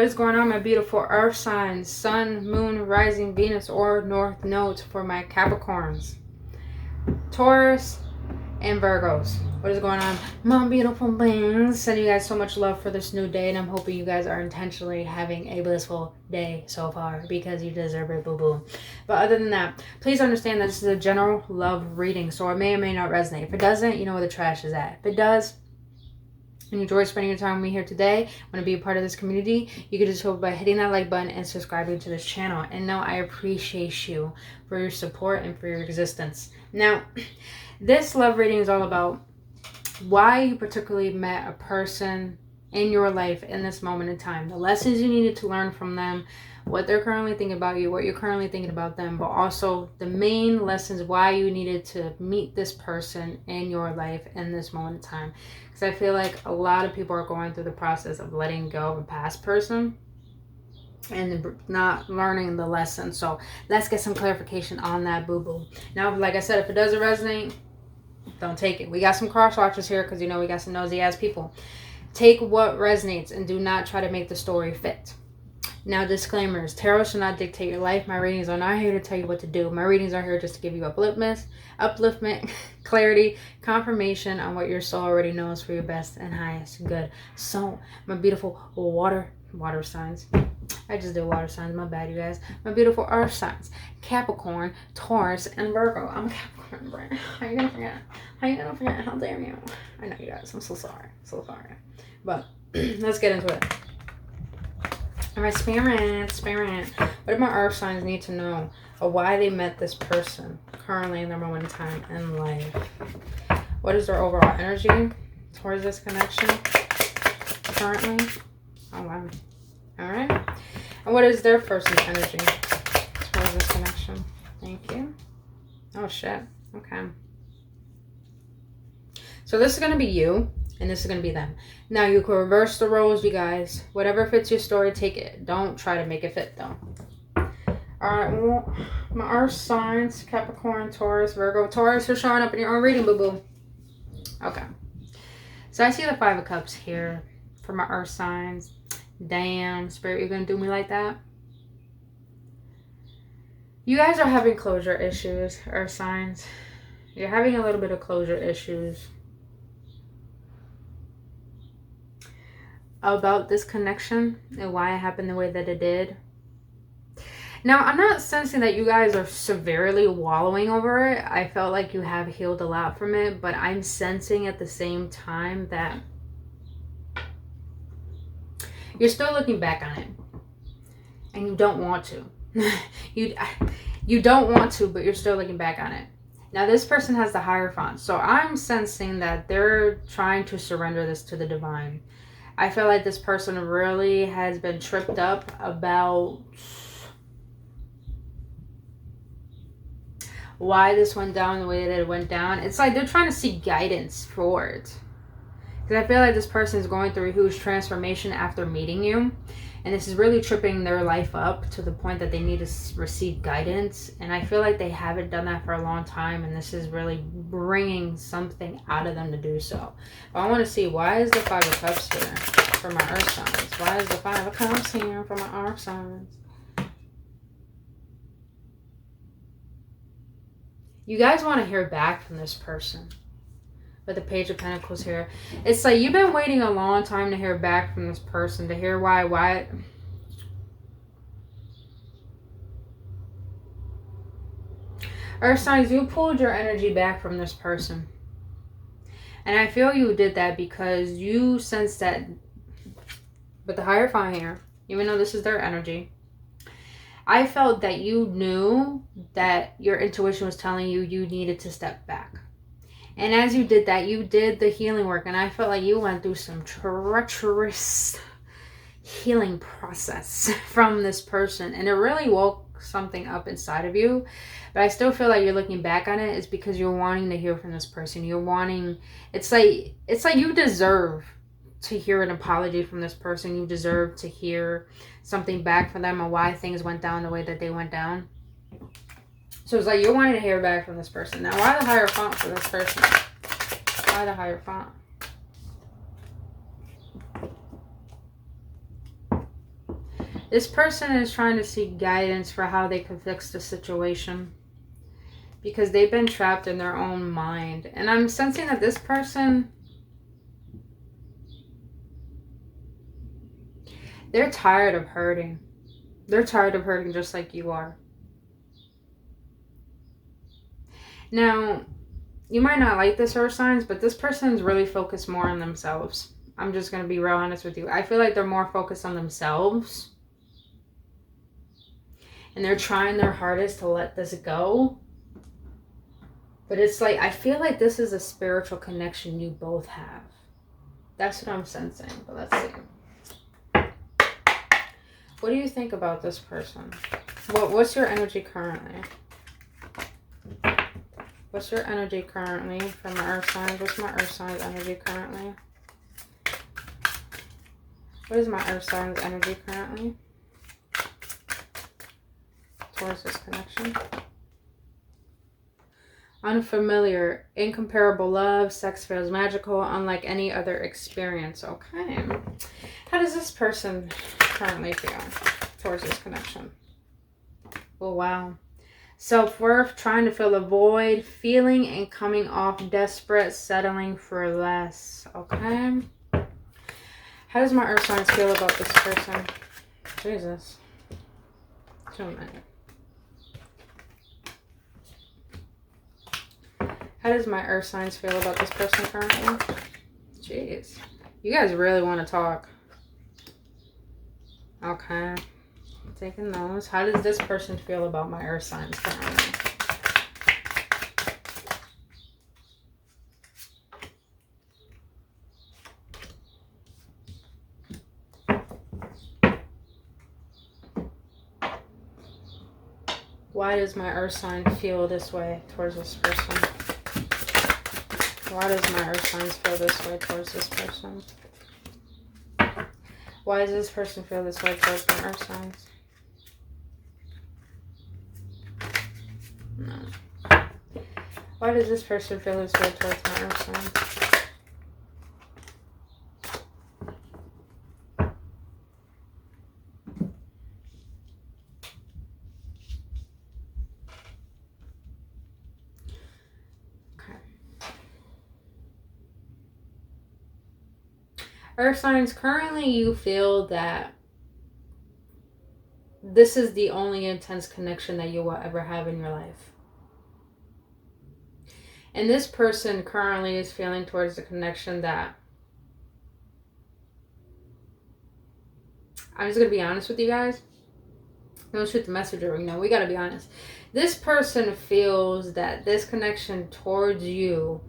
is going on, my beautiful earth signs? Sun, moon, rising, Venus, or north nodes for my Capricorns, Taurus, and Virgos. What is going on, my beautiful beings? Sending you guys so much love for this new day, and I'm hoping you guys are intentionally having a blissful day so far, because you deserve it, boo-boo. But other than that, please understand that this is a general love reading, so it may or may not resonate. If it doesn't, you know where the trash is at. If it does, and you enjoy spending your time with me here today, want to be a part of this community, you can just help by hitting that like button and subscribing to this channel. And know I appreciate you for your support and for your existence. Now, this love reading is all about why you particularly met a person in your life in this moment in time, the lessons you needed to learn from them, what they're currently thinking about you, what you're currently thinking about them, but also the main lessons why you needed to meet this person in your life in this moment in time. Because I feel like a lot of people are going through the process of letting go of a past person and not learning the lesson. So let's get some clarification on that, boo-boo. Now, like I said, if it doesn't resonate, don't take it. We got some cross watchers here because, you know, we got some nosy ass people. Take what resonates and do not try to make the story fit. Now, disclaimers. Tarot should not dictate your life. My readings are not here to tell you what to do. My readings are here just to give you upliftment, clarity, confirmation on what your soul already knows for your best and highest good. So, my beautiful water signs. I just did water signs. My bad, you guys. My beautiful earth signs. Capricorn, Taurus, and Virgo. I'm a Capricorn, Brent. How you gonna forget? How you gonna forget? How dare you? I know, you guys. I'm so sorry. So sorry. But let's get into it. All right, spirit. What do my earth signs need to know of why they met this person currently in their moment in time in life? What is their overall energy towards this connection currently? Oh, wow. All right. And what is their person's energy towards this connection? Thank you. Oh, shit. Okay. So this is going to be you, and this is going to be them. Now, you can reverse the roles, you guys. Whatever fits your story, take it. Don't try to make it fit, though. All right. Well, my earth signs, Capricorn, Taurus, Virgo. Taurus, you're showing up in your own reading, boo-boo. Okay. So I see the Five of Cups here for my earth signs. Damn, Spirit, you're going to do me like that? You guys are having closure issues, earth signs. You're having a little bit of closure issues about this connection and why it happened the way that it did. Now, I'm not sensing that you guys are severely wallowing over it. I felt like you have healed a lot from it, but I'm sensing at the same time that you're still looking back on it, and you don't want to. You don't want to, but you're still looking back on it. Now, this person has the Hierophant, so I'm sensing that they're trying to surrender this to the divine. I feel like this person really has been tripped up about why this went down the way that it went down. It's like they're trying to seek guidance for it. Because I feel like this person is going through a huge transformation after meeting you. And this is really tripping their life up to the point that they need to receive guidance. And I feel like they haven't done that for a long time. And this is really bringing something out of them to do so. But I want to see, why is the Five of Cups here for my earth signs? Why is the Five of Cups here for my earth signs? You guys want to hear back from this person. With the Page of Pentacles here. It's like you've been waiting a long time to hear back from this person. To hear why. Earth signs, you pulled your energy back from this person. And I feel you did that because you sensed that with the Hierophant here, even though this is their energy, I felt that you knew that your intuition was telling you you needed to step back. And as you did that, you did the healing work. And I felt like you went through some treacherous healing process from this person. And it really woke something up inside of you. But I still feel like you're looking back on it is because you're wanting to hear from this person. You're wanting, it's like you deserve to hear an apology from this person. You deserve to hear something back from them on why things went down the way that they went down. So it's like you're wanting to hear back from this person. Now, why the Hierophant for this person? Why the Hierophant? This person is trying to seek guidance for how they can fix the situation, because they've been trapped in their own mind. And I'm sensing that this person, they're tired of hurting. They're tired of hurting just like you are. Now, you might not like this, earth signs, but this person's really focused more on themselves. I'm just going to be real honest with you. I feel like they're more focused on themselves. And they're trying their hardest to let this go. But it's like, I feel like this is a spiritual connection you both have. That's what I'm sensing. But let's see. What do you think about this person? What's your energy currently? What's your energy currently from the earth signs? What's my earth signs energy currently? What is my earth signs energy currently towards this connection? Unfamiliar, incomparable love, sex feels magical, unlike any other experience. Okay. How does this person currently feel towards this connection? Oh, wow. Self-worth, trying to fill a void, feeling and coming off desperate, settling for less. Okay. How does my earth signs feel about this person? Jesus. Too many. How does my earth signs feel about this person currently? Jeez. You guys really want to talk. Okay. Taking those. How does this person feel about my earth signs currently? Why does my earth sign feel this way towards this person? Why does my earth signs feel this way towards this person? Why does this person feel this way towards my earth signs? No. Why does this person feel this way towards my earth signs? Earth signs, currently you feel that this is the only intense connection that you will ever have in your life. And this person currently is feeling towards the connection that, I'm just going to be honest with you guys. Don't shoot the messenger, you know, we got to be honest. This person feels that this connection towards you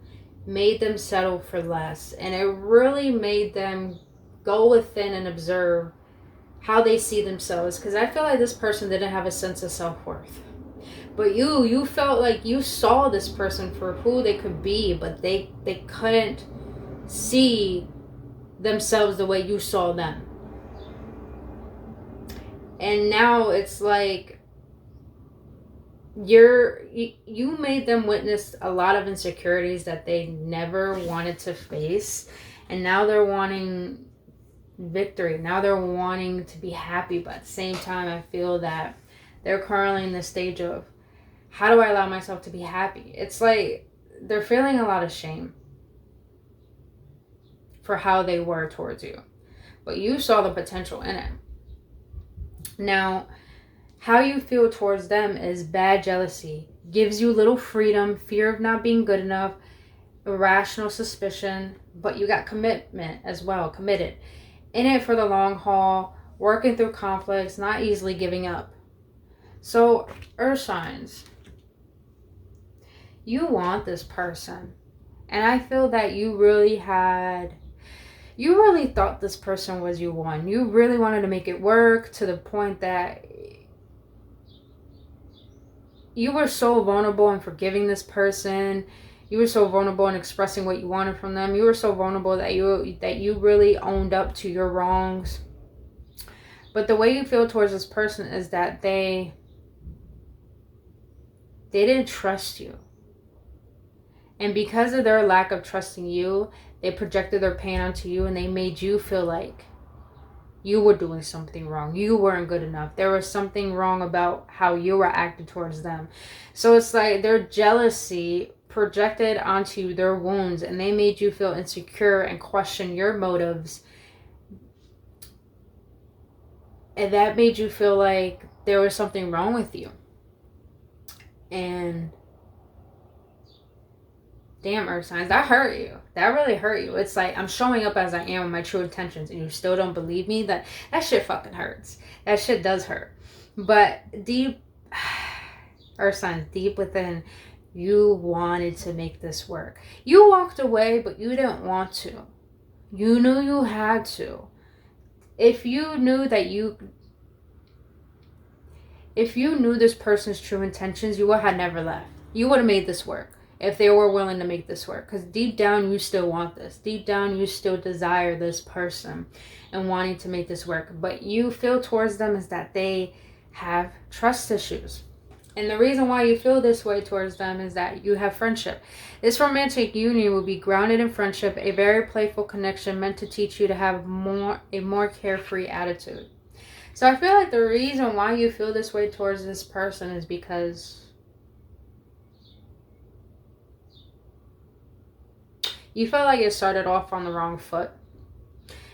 made them settle for less, and it really made them go within and observe how they see themselves, because I feel like this person didn't have a sense of self-worth, but you felt like you saw this person for who they could be, but they couldn't see themselves the way you saw them. And now it's like you made them witness a lot of insecurities that they never wanted to face, and now they're wanting victory. Now they're wanting to be happy, but at the same time I feel that they're currently in the stage of, how do I allow myself to be happy? It's like they're feeling a lot of shame for how they were towards you, but you saw the potential in it. Now, how you feel towards them is bad jealousy. Gives you little freedom, fear of not being good enough, irrational suspicion, but you got commitment as well, committed. In it for the long haul, working through conflicts, not easily giving up. So, earth signs, you want this person. And I feel that you really thought this person was you one. You really wanted to make it work to the point that you were so vulnerable in forgiving this person. You were so vulnerable in expressing what you wanted from them. You were so vulnerable that you really owned up to your wrongs. But the way you feel towards this person is that they didn't trust you. And because of their lack of trusting you, they projected their pain onto you, and they made you feel like You were doing something wrong. You weren't good enough. There was something wrong about how you were acting towards them. So it's like their jealousy projected onto their wounds, and they made you feel insecure and question your motives. And that made you feel like there was something wrong with you. And damn, earth signs, that hurt you. That really hurt you. It's like, I'm showing up as I am with my true intentions, and you still don't believe me. That shit fucking hurts. That shit does hurt. But deep, earth signs, deep within, you wanted to make this work. You walked away, but you didn't want to. You knew you had to. If you knew this person's true intentions, you would have never left. You would have made this work if they were willing to make this work. Because deep down, you still want this. Deep down, you still desire this person and wanting to make this work. But you feel towards them is that they have trust issues. And the reason why you feel this way towards them is that you have friendship. This romantic union will be grounded in friendship, a very playful connection meant to teach you to have a more carefree attitude. So I feel like the reason why you feel this way towards this person is because you felt like it started off on the wrong foot.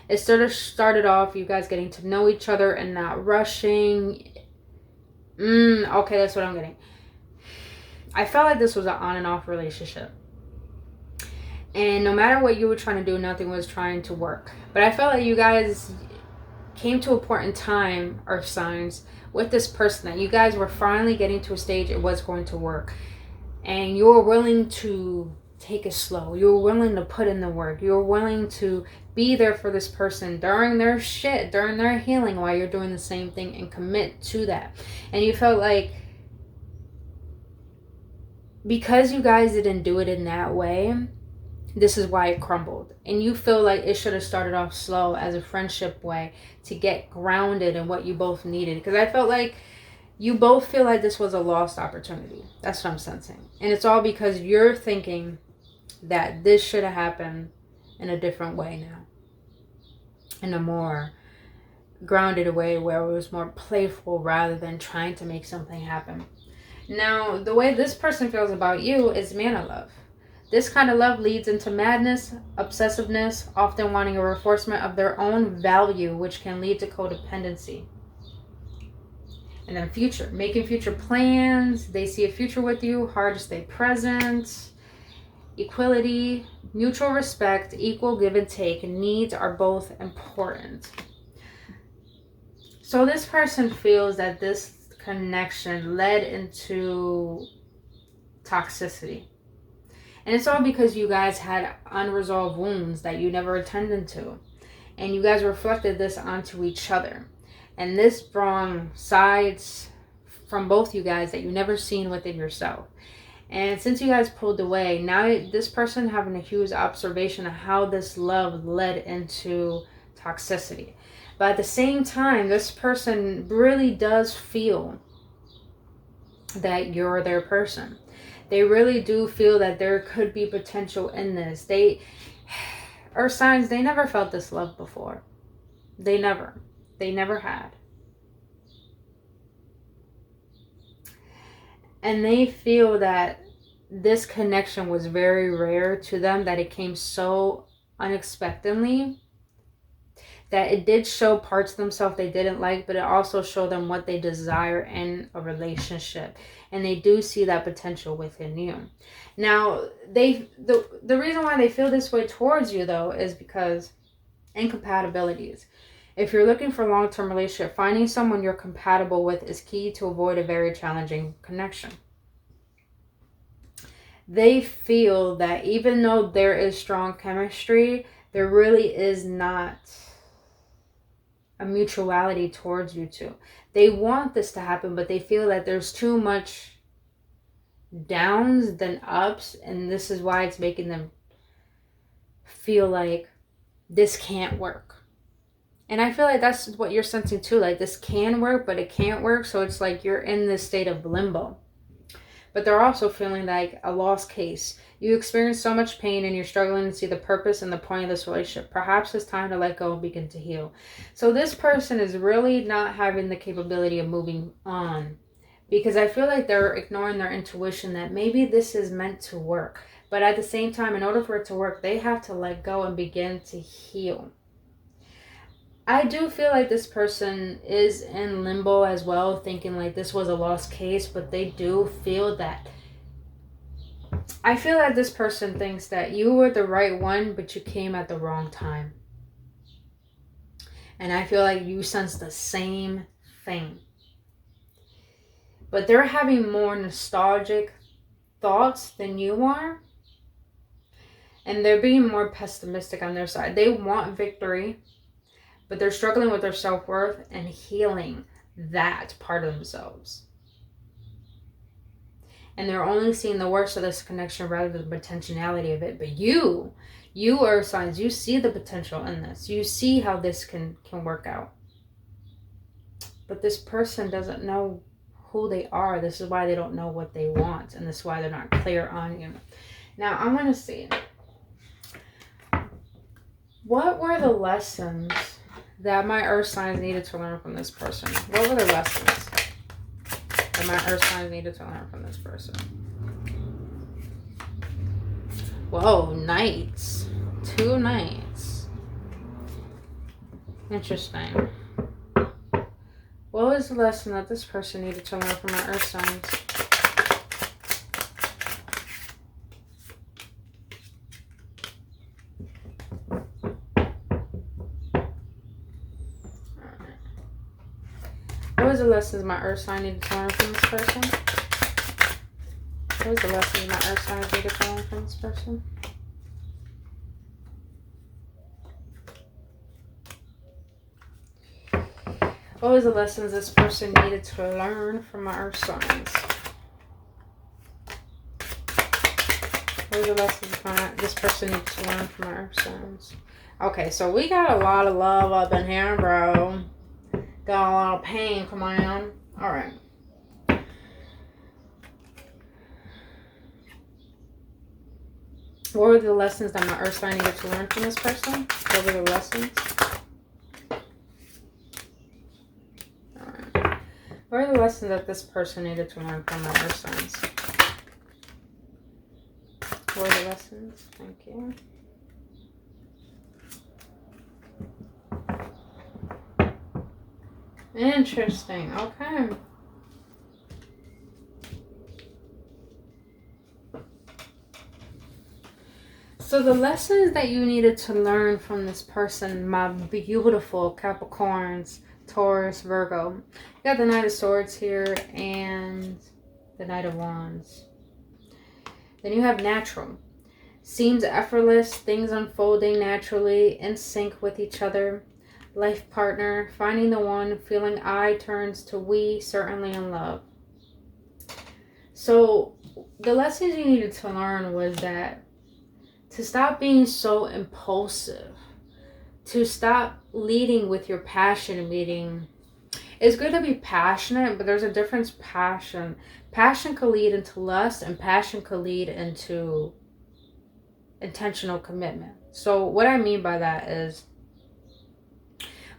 It started off you guys getting to know each other and not rushing. Okay, that's what I'm getting. I felt like this was an on and off relationship. And no matter what you were trying to do, nothing was trying to work. But I felt like you guys came to a point in time, earth signs, with this person that you guys were finally getting to a stage it was going to work. And you were willing to take it slow. You were willing to put in the work. You were willing to be there for this person during their shit, during their healing, while you're doing the same thing, and commit to that. And you felt like because you guys didn't do it in that way, this is why it crumbled. And you feel like it should have started off slow as a friendship way to get grounded in what you both needed. Because I felt like you both feel like this was a lost opportunity. That's what I'm sensing. And it's all because you're thinking that this should have happened in a different way now. In a more grounded way where it was more playful rather than trying to make something happen. Now, the way this person feels about you is mana love. This kind of love leads into madness, obsessiveness, often wanting a reinforcement of their own value, which can lead to codependency. And then future, making future plans. They see a future with you, hard to stay present. Equality, mutual respect, equal give and take. Needs are both important. So this person feels that this connection led into toxicity. And it's all because you guys had unresolved wounds that you never attended to. And you guys reflected this onto each other. And this brought sides from both you guys that you never seen within yourself. And since you guys pulled away, now this person having a huge observation of how this love led into toxicity. But at the same time, this person really does feel that you're their person. They really do feel that there could be potential in this. Earth signs, they never felt this love before. They never had. And they feel that this connection was very rare to them, that it came so unexpectedly, that it did show parts of themselves they didn't like, but it also showed them what they desire in a relationship. And they do see that potential within you. Now, the reason why they feel this way towards you, though, is because incompatibilities. If you're looking for a long-term relationship, finding someone you're compatible with is key to avoid a very challenging connection. They feel that even though there is strong chemistry, there really is not a mutuality towards you two. They want this to happen, but they feel that there's too much downs than ups, and this is why it's making them feel like this can't work. And I feel like that's what you're sensing too, like this can work, but it can't work. So it's like you're in this state of limbo. but they're also feeling like a lost case. You experience so much pain and you're struggling to see the purpose and the point of this relationship. Perhaps it's time to let go and begin to heal. So this person is really not having the capability of moving on, because I feel like they're ignoring their intuition that maybe this is meant to work. But at the same time, in order for it to work, they have to let go and begin to heal. I do feel like this person is in limbo as well, thinking like this was a lost case, but they do feel that. I feel that this person thinks that you were the right one, but you came at the wrong time. And I feel like you sense the same thing. But they're having more nostalgic thoughts than you are. And they're being more pessimistic on their side. They want victory, but they're struggling with their self-worth and healing that part of themselves. And they're only seeing the worst of this connection rather than the potentiality of it. But you earth signs, you see the potential in this. You see how this can work out. But this person doesn't know who they are. This is why they don't know what they want. And this is why they're not clear on you. Now, I'm going to see. What were the lessons that my earth signs needed to learn from this person? What were the lessons that my earth signs needed to learn from this person? Whoa, knights. 2 knights. Interesting. What was the lesson that this person needed to learn from my earth signs? What was the lessons my earth sign needed to learn from this person? What was the lessons my earth sign needed to learn from this person? What was the lessons this person needed to learn from my earth signs? What was the lessons this person needed to learn from my earth signs? Okay, so we got a lot of love up in here, bro. Got a lot of pain, come on. Alright. What were the lessons that my earth sign needed to learn from this person? What were the lessons? Alright. What are the lessons that this person needed to learn from my earth signs? What are the lessons? Thank you. Interesting. Okay. So the lessons that you needed to learn from this person, my beautiful Capricorns, Taurus, Virgo. You got the Knight of Swords here and the Knight of Wands. Then you have natural. Seems effortless, things unfolding naturally, in sync with each other. Life partner, finding the one, feeling I turns to we, certainly in love. So the lessons you needed to learn was that to stop being so impulsive, to stop leading with your passion meeting. It's good to be passionate, but there's a difference. Passion could lead into lust, and passion could lead into intentional commitment. So what I mean by that is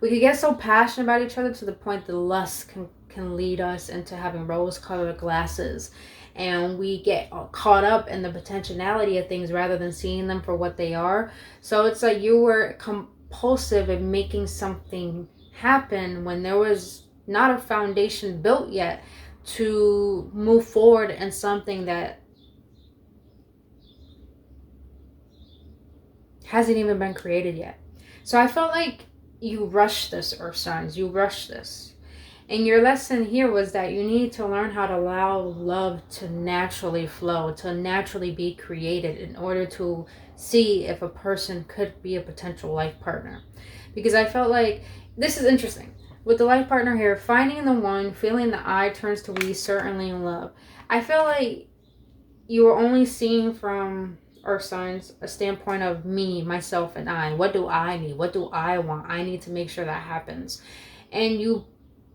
we could get so passionate about each other to the point that lust can lead us into having rose-colored glasses. And we get caught up in the potentiality of things rather than seeing them for what they are. So it's like you were compulsive in making something happen when there was not a foundation built yet to move forward in something that hasn't even been created yet. So I felt like you rushed this, earth signs. You rushed this. And your lesson here was that you need to learn how to allow love to naturally flow, to naturally be created in order to see if a person could be a potential life partner. Because I felt like, this is interesting. With the life partner here, finding the one, feeling the I turns to we, certainly in love. I feel like you were only seeing from earth signs a standpoint of me, myself, and I. What do I need? What do I want? I need to make sure that happens. And you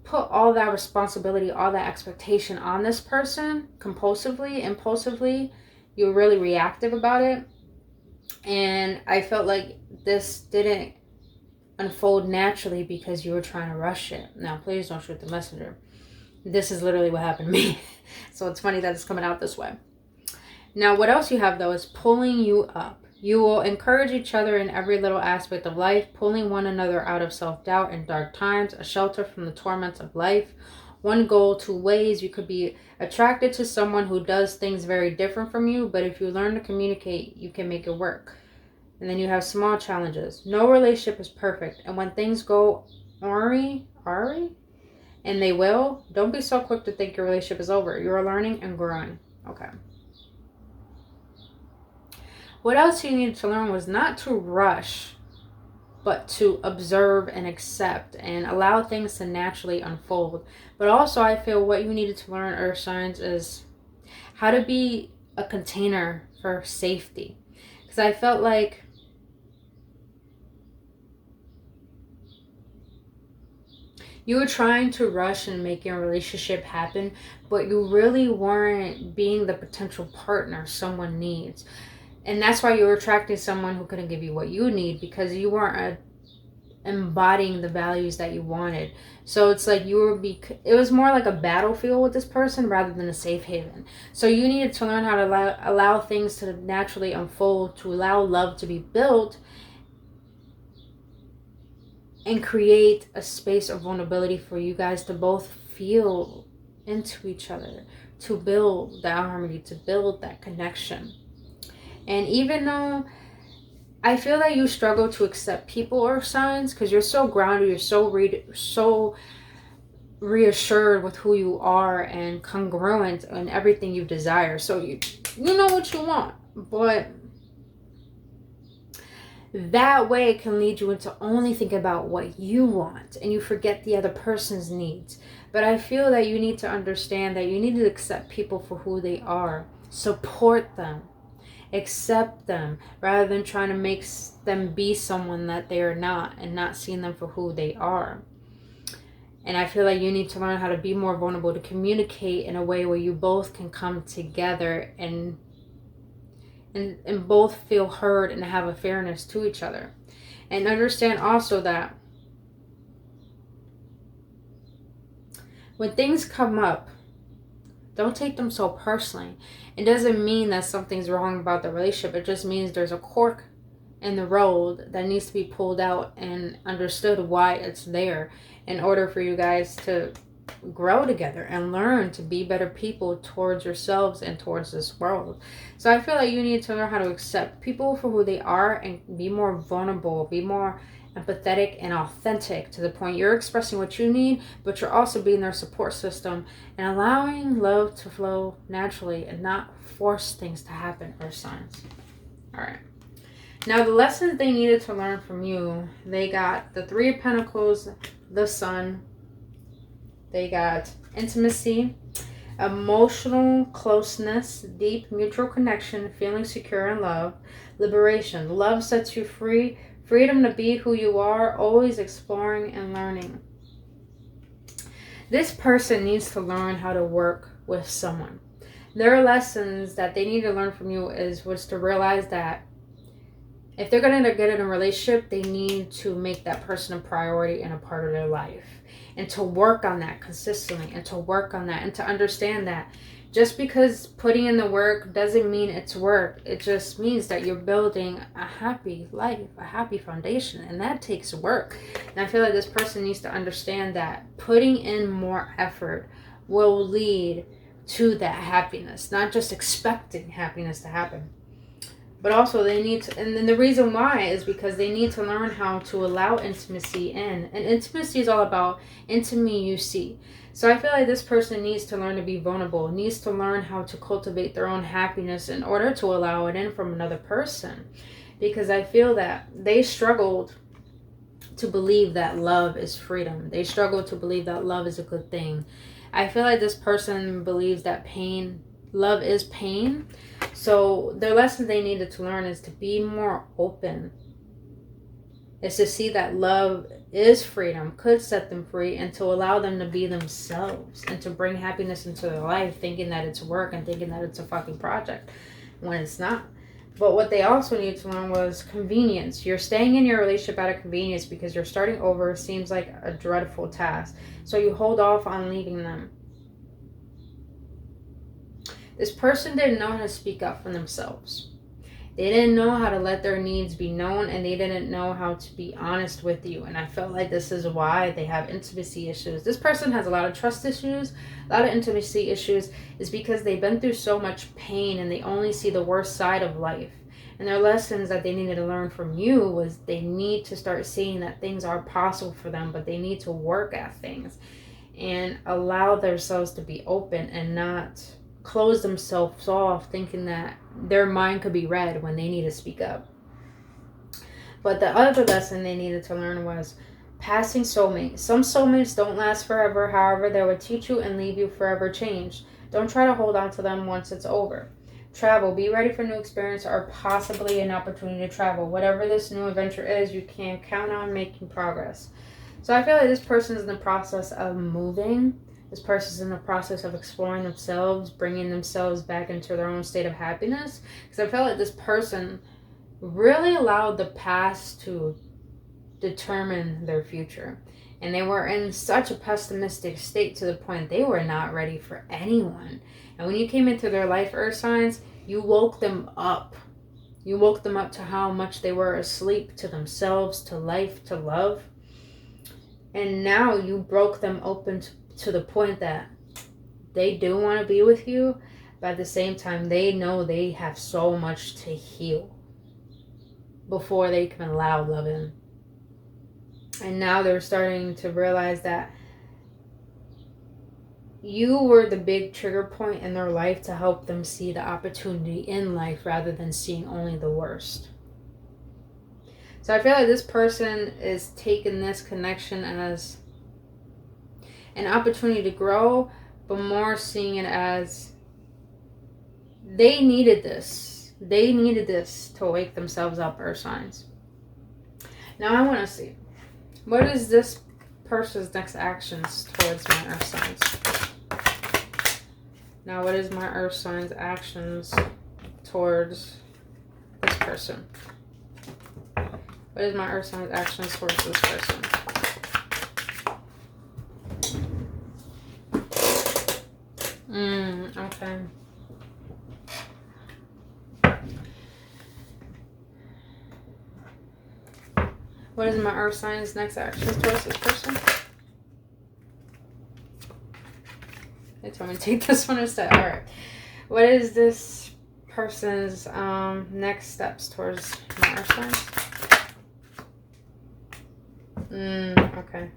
put all that responsibility, all that expectation on this person compulsively, impulsively. You were really reactive about it. And I felt like this didn't unfold naturally because you were trying to rush it. Now, please don't shoot the messenger. This is literally what happened to me. So it's funny that it's coming out this way. Now, what else you have, though, is pulling you up. You will encourage each other in every little aspect of life, pulling one another out of self-doubt in dark times, a shelter from the torments of life. One goal, two ways. You could be attracted to someone who does things very different from you, but if you learn to communicate, you can make it work. And then you have small challenges. No relationship is perfect, and when things go awry, and they will, don't be so quick to think your relationship is over. You're learning and growing. Okay. What else you needed to learn was not to rush, but to observe and accept and allow things to naturally unfold. But also, I feel what you needed to learn, earth signs, is how to be a container for safety. Because I felt like you were trying to rush and make your relationship happen, but you really weren't being the potential partner someone needs. And that's why you were attracting someone who couldn't give you what you need, because you weren't embodying the values that you wanted. So it's like it was more like a battlefield with this person rather than a safe haven. So you needed to learn how to allow things to naturally unfold, to allow love to be built, and create a space of vulnerability for you guys to both feel into each other, to build that harmony, to build that connection. And even though I feel that you struggle to accept people or signs because you're so grounded, you're so reassured with who you are and congruent in everything you desire. So you know what you want, but that way it can lead you into only think about what you want and you forget the other person's needs. But I feel that you need to understand that you need to accept people for who they are, support them, accept them, rather than trying to make them be someone that they are not and not seeing them for who they are. And I feel like you need to learn how to be more vulnerable, to communicate in a way where you both can come together and both feel heard and have a fairness to each other. And understand also that when things come up, don't take them so personally. It doesn't mean that something's wrong about the relationship. It just means there's a cork in the road that needs to be pulled out and understood why it's there in order for you guys to grow together and learn to be better people towards yourselves and towards this world. So I feel like you need to learn how to accept people for who they are and be more vulnerable, be more empathetic and authentic to the point you're expressing what you need, but you're also being their support system and allowing love to flow naturally and not force things to happen, earth signs. All right. Now the lessons they needed to learn from you, they got the Three of Pentacles, the Sun. They got intimacy, emotional closeness, deep mutual connection, feeling secure in love, liberation. Love sets you free, freedom to be who you are, always exploring and learning. This person needs to learn how to work with someone. Their lessons that they need to learn from you was to realize that if they're going to get in a relationship, they need to make that person a priority and a part of their life. And to work on that consistently and to work on that and to understand that just because putting in the work doesn't mean it's work. It just means that you're building a happy life, a happy foundation. And that takes work. And I feel like this person needs to understand that putting in more effort will lead to that happiness, not just expecting happiness to happen. But also they need to, and then the reason why is because they need to learn how to allow intimacy in. And intimacy is all about intimacy. So I feel like this person needs to learn to be vulnerable, needs to learn how to cultivate their own happiness in order to allow it in from another person. Because I feel that they struggled to believe that love is freedom. They struggled to believe that love is a good thing. I feel like this person believes that love is pain. So the lesson they needed to learn is to be more open is to see that love is freedom, could set them free, and to allow them to be themselves and to bring happiness into their life, thinking that it's work and thinking that it's a fucking project when it's not. But what they also need to learn was convenience. You're staying in your relationship out of convenience because you're starting over seems like a dreadful task. So you hold off on leaving them. This person didn't know how to speak up for themselves. They didn't know how to let their needs be known, and they didn't know how to be honest with you. And I felt like this is why they have intimacy issues. This person has a lot of trust issues, a lot of intimacy issues, is because they've been through so much pain and they only see the worst side of life. And their lessons that they needed to learn from you was they need to start seeing that things are possible for them, but they need to work at things and allow themselves to be open and not close themselves off thinking that their mind could be read when they need to speak up. But the other lesson they needed to learn was passing soulmates. Some soulmates don't last forever. However, they will teach you and leave you forever changed. Don't try to hold on to them once it's over. Travel. Be ready for new experience or possibly an opportunity to travel. Whatever this new adventure is, you can count on making progress. So I feel like this person is in the process of moving. This person is in the process of exploring themselves, bringing themselves back into their own state of happiness. Because I felt like this person really allowed the past to determine their future. And they were in such a pessimistic state to the point they were not ready for anyone. And when you came into their life, earth signs, you woke them up. You woke them up to how much they were asleep to themselves, to life, to love. And now you broke them open to the point that they do want to be with you, but at the same time, they know they have so much to heal before they can allow love in. And now they're starting to realize that you were the big trigger point in their life to help them see the opportunity in life rather than seeing only the worst. So I feel like this person is taking this connection as an opportunity to grow, but more seeing it as they needed this. They needed this to wake themselves up, earth signs. Now I want to see, what is this person's next actions towards my earth signs? Now what is my earth signs actions towards this person? What is my earth signs actions towards this person? Okay. What is my earth signs next actions towards this person? They told me to take this one instead. Alright. What is this person's next steps towards my earth signs? Okay.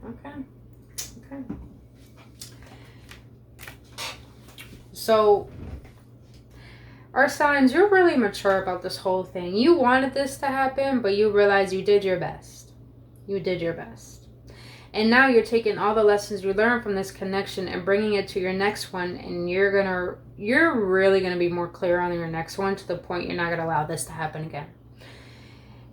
So, earth signs, you're really mature about this whole thing. You wanted this to happen, but you realize you did your best. You did your best. And now you're taking all the lessons you learned from this connection and bringing it to your next one. And you're really going to be more clear on your next one to the point you're not going to allow this to happen again.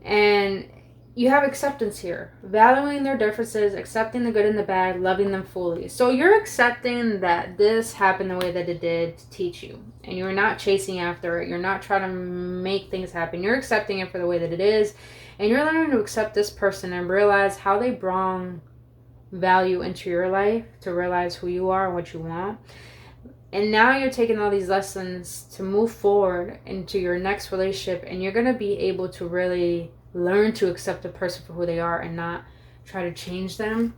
And you have acceptance here. Valuing their differences, accepting the good and the bad, loving them fully. So you're accepting that this happened the way that it did to teach you. And you're not chasing after it. You're not trying to make things happen. You're accepting it for the way that it is. And you're learning to accept this person and realize how they bring value into your life, to realize who you are and what you want. And now you're taking all these lessons to move forward into your next relationship. And you're going to be able to really learn to accept a person for who they are and not try to change them.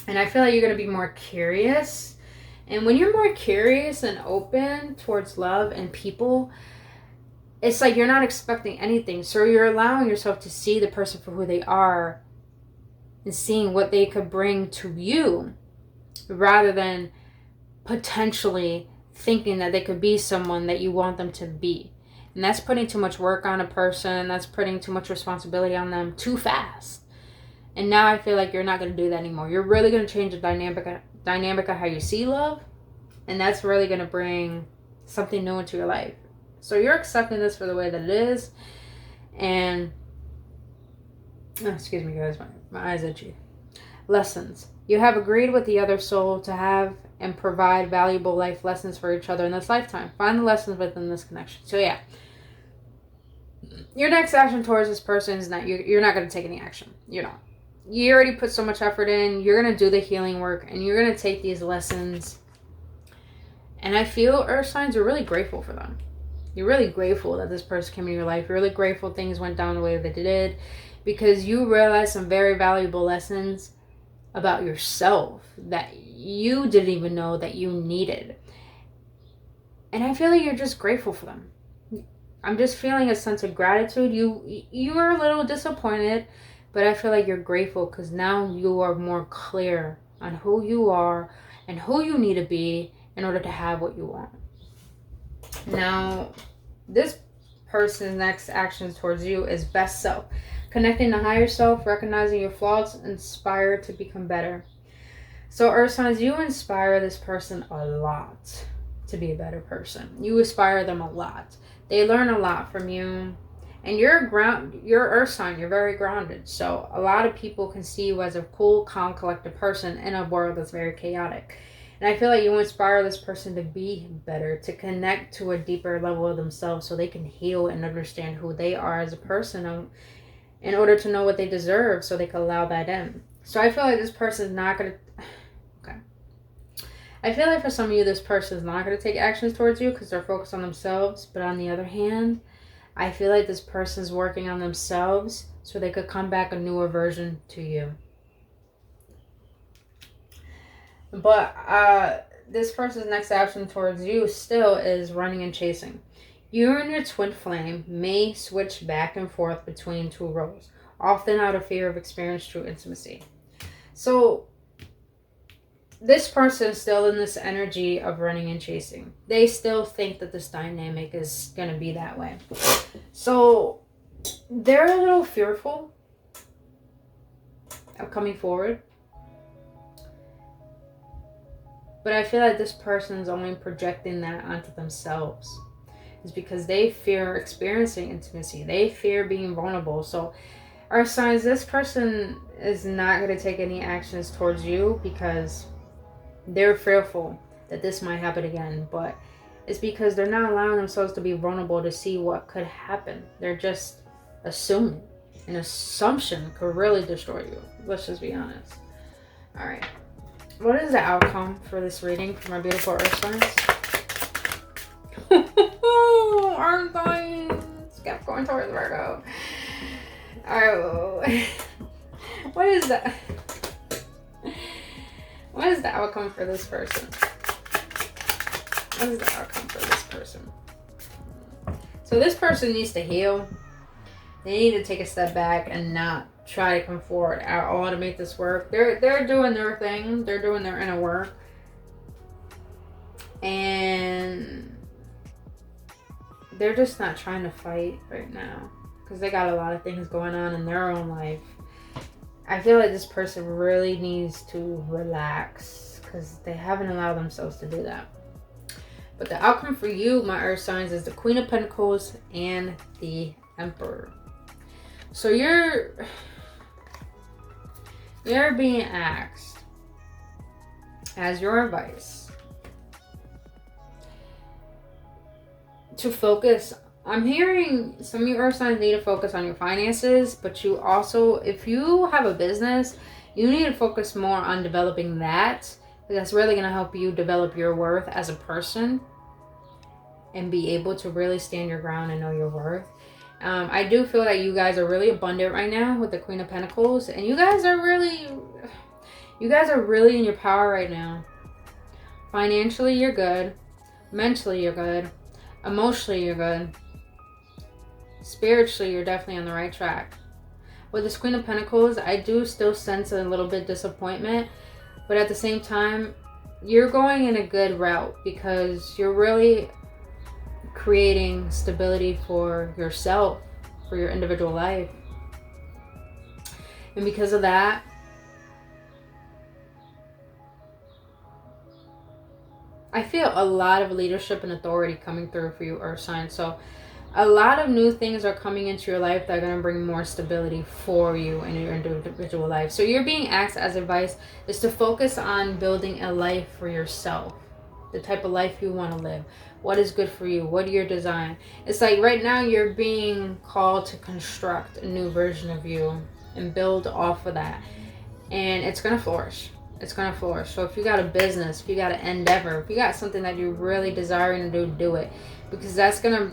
And I feel like you're going to be more curious. And when you're more curious and open towards love and people, it's like you're not expecting anything. So you're allowing yourself to see the person for who they are and seeing what they could bring to you rather than potentially thinking that they could be someone that you want them to be. And that's putting too much work on a person. That's putting too much responsibility on them too fast. And now I feel like you're not going to do that anymore. You're really going to change the dynamic of how you see love. And that's really going to bring something new into your life. So you're accepting this for the way that it is. And Oh, excuse me, guys. My eyes itchy. Lessons. You have agreed with the other soul to have and provide valuable life lessons for each other in this lifetime. Find the lessons within this connection. So yeah, your next action towards this person is not, you're not going to take any action. You're not. You already put so much effort in. You're going to do the healing work, and you're going to take these lessons. And I feel earth signs are really grateful for them. You're really grateful that this person came into your life. You're really grateful things went down the way that they did, because you realized some very valuable lessons about yourself that you didn't even know that you needed. And I feel like you're just grateful for them. I'm just feeling a sense of gratitude. You are a little disappointed, but I feel like you're grateful because now you are more clear on who you are and who you need to be in order to have what you want. Now, this person's next actions towards you is best self. Connecting to higher self, recognizing your flaws, inspire to become better. So earth signs, you inspire this person a lot to be a better person. You inspire them a lot. They learn a lot from you. And you're earth sign, you're very grounded. So a lot of people can see you as a cool, calm, collected person in a world that's very chaotic. And I feel like you inspire this person to be better, to connect to a deeper level of themselves so they can heal and understand who they are as a person in order to know what they deserve so they can allow that in. So I feel like this person is not going to... Okay. I feel like for some of you, this person is not going to take actions towards you because they're focused on themselves. But on the other hand, I feel like this person is working on themselves so they could come back a newer version to you. But this person's next action towards you still is running and chasing. You and your twin flame may switch back and forth between two roles, often out of fear of experiencing true intimacy. So this person is still in this energy of running and chasing. They still think that this dynamic is going to be that way. So they're a little fearful of coming forward. But I feel like this person is only projecting that onto themselves. It's because they fear experiencing intimacy. They fear being vulnerable. So our signs, this person is not going to take any actions towards you because they're fearful that this might happen again. But it's because they're not allowing themselves to be vulnerable to see what could happen. They're just assuming. An assumption could really destroy you. Let's just be honest. All right. What is the outcome for this reading for my beautiful earth signs? Earth signs! Capricorn Taurus Virgo. Alright. What is that? What is the outcome for this person? What is the outcome for this person? So this person needs to heal. They need to take a step back and not try to come forward at all to make this work. They're doing their thing. They're doing their inner work. And they're just not trying to fight right now because they got a lot of things going on in their own life. I feel like this person really needs to relax because they haven't allowed themselves to do that. But the outcome for you, my earth signs, is the Queen of Pentacles and the Emperor. So you're being asked as your advice to focus. I'm hearing some of your earth signs need to focus on your finances, but you also, if you have a business, you need to focus more on developing that. That's really going to help you develop your worth as a person and be able to really stand your ground and know your worth. I do feel that you guys are really abundant right now with the Queen of Pentacles, and you guys are really in your power right now. Financially, you're good. Mentally, you're good. Emotionally, you're good. Spiritually, you're definitely on the right track. With this Queen of Pentacles, I do still sense a little bit disappointment, but at the same time, you're going in a good route because you're really creating stability for yourself, for your individual life. And because of that, I feel a lot of leadership and authority coming through for you, earth sign. So A lot of new things are coming into your life that are going to bring more stability for you in your individual life. So you're being asked as advice is to focus on building a life for yourself. The type of life you want to live. What is good for you? What are your design? It's like right now you're being called to construct a new version of you and build off of that. And it's going to flourish. It's going to flourish. So if you got a business, if you got an endeavor, if you got something that you're really desiring to do, do it. Because that's going to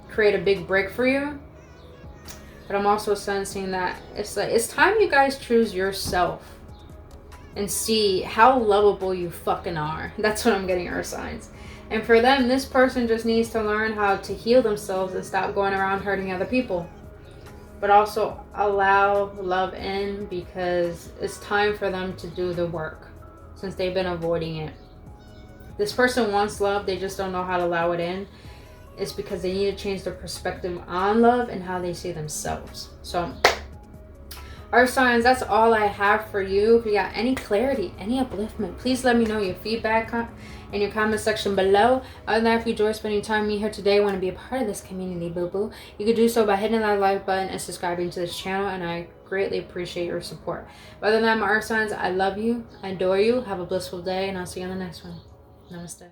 create a big break for you. But I'm also sensing that it's like it's time you guys choose yourself and see how lovable you fucking are. That's what I'm getting, earth signs. And for them, this person just needs to learn how to heal themselves and stop going around hurting other people. But also allow love in, because it's time for them to do the work since they've been avoiding it. This person wants love, they just don't know how to allow it in. It's because they need to change their perspective on love and how they see themselves. So, earth signs, that's all I have for you. If you got any clarity, any upliftment, please let me know your feedback in your comment section below. Other than that, if you enjoy spending time with me here today, want to be a part of this community, boo-boo, you can do so by hitting that like button and subscribing to this channel, and I greatly appreciate your support. But other than that, my earth signs, I love you, I adore you, have a blissful day, and I'll see you on the next one. Namaste.